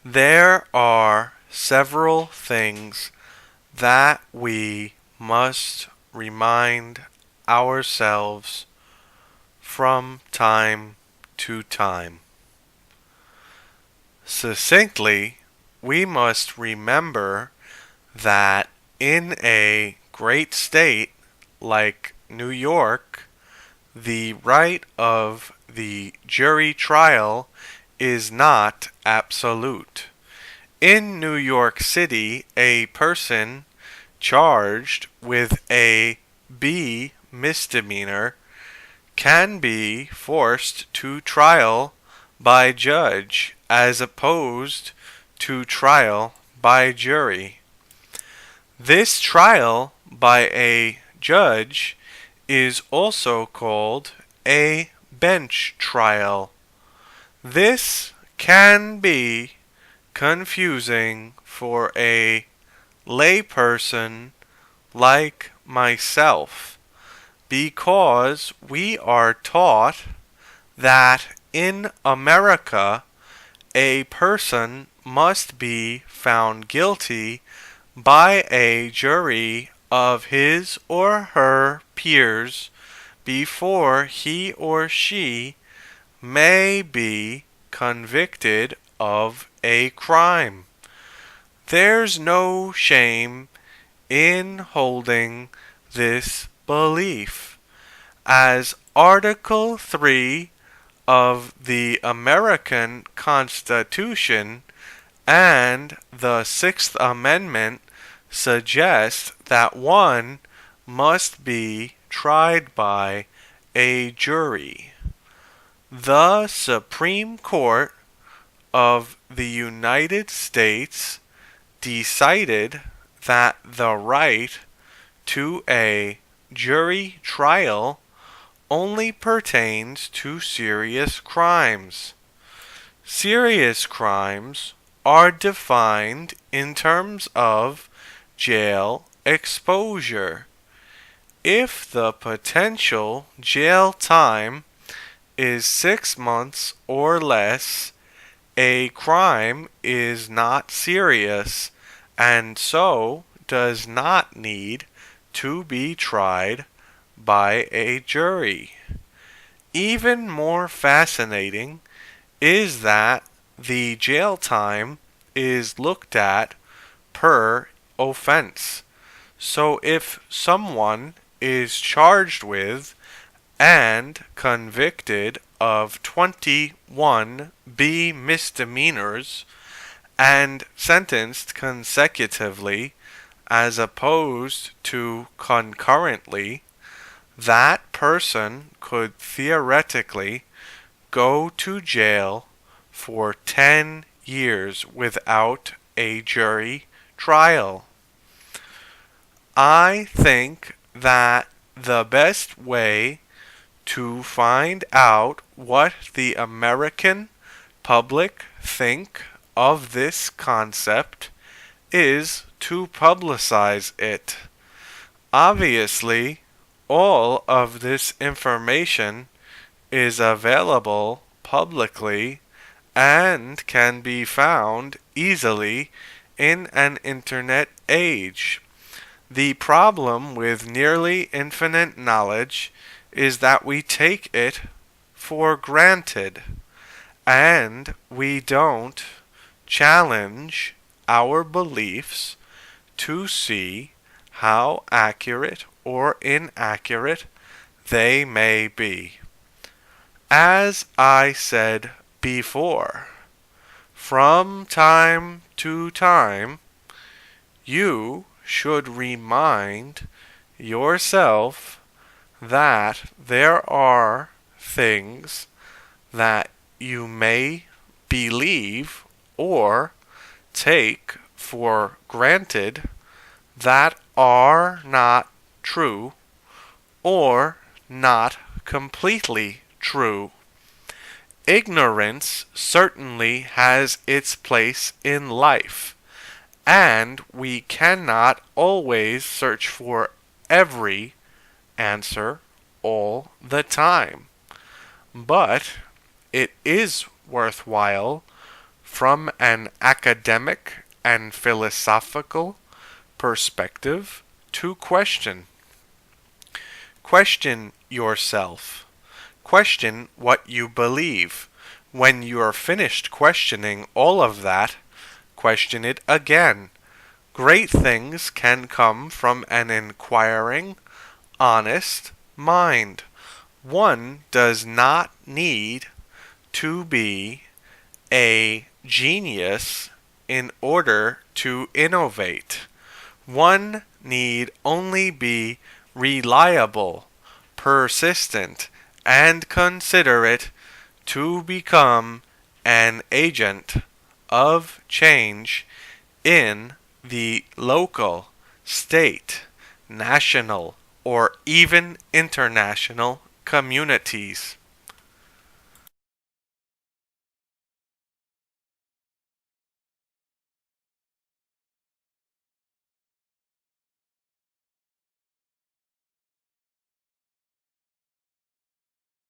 There are several things that we must remind ourselves from time to time. Succinctly, we must remember that in a great state like New York, the right of the jury trial is not absolute. In New York City, a person charged with a B misdemeanor can be forced to trial by judge as opposed to trial by jury. This trial by a judge is also called a bench trial. This can be confusing for a layperson like myself because we are taught that in America a person must be found guilty by a jury of his or her peers before he or she may be convicted of a crime. There's no shame in holding this belief, as Article 3 of the American Constitution and the Sixth Amendment suggest that one must be tried by a jury. The Supreme Court of the United States decided that the right to a jury trial only pertains to serious crimes. Serious crimes are defined in terms of jail exposure. If the potential jail time is 6 months or less, a crime is not serious and so does not need to be tried by a jury. Even more fascinating is that the jail time is looked at per offense. So if someone is charged with and convicted of 21 B misdemeanors and sentenced consecutively as opposed to concurrently, that person could theoretically go to jail for 10 years without a jury trial. I think that the best way to find out what the American public think of this concept is to publicize it. Obviously, all of this information is available publicly and can be found easily in an internet age. The problem with nearly infinite knowledge is that we take it for granted and we don't challenge our beliefs to see how accurate or inaccurate they may be. As I said before, from time to time, you should remind yourself that there are things that you may believe or take for granted that are not true or not completely true. Ignorance certainly has its place in life, and we cannot always search for every answer all the time. But it is worthwhile from an academic and philosophical perspective to question. Question yourself. Question what you believe. When you are finished questioning all of that, question it again. Great things can come from an inquiring, honest mind. One does not need to be a genius in order to innovate. One need only be reliable, persistent, and considerate to become an agent of change in the local, state, national, or even international communities.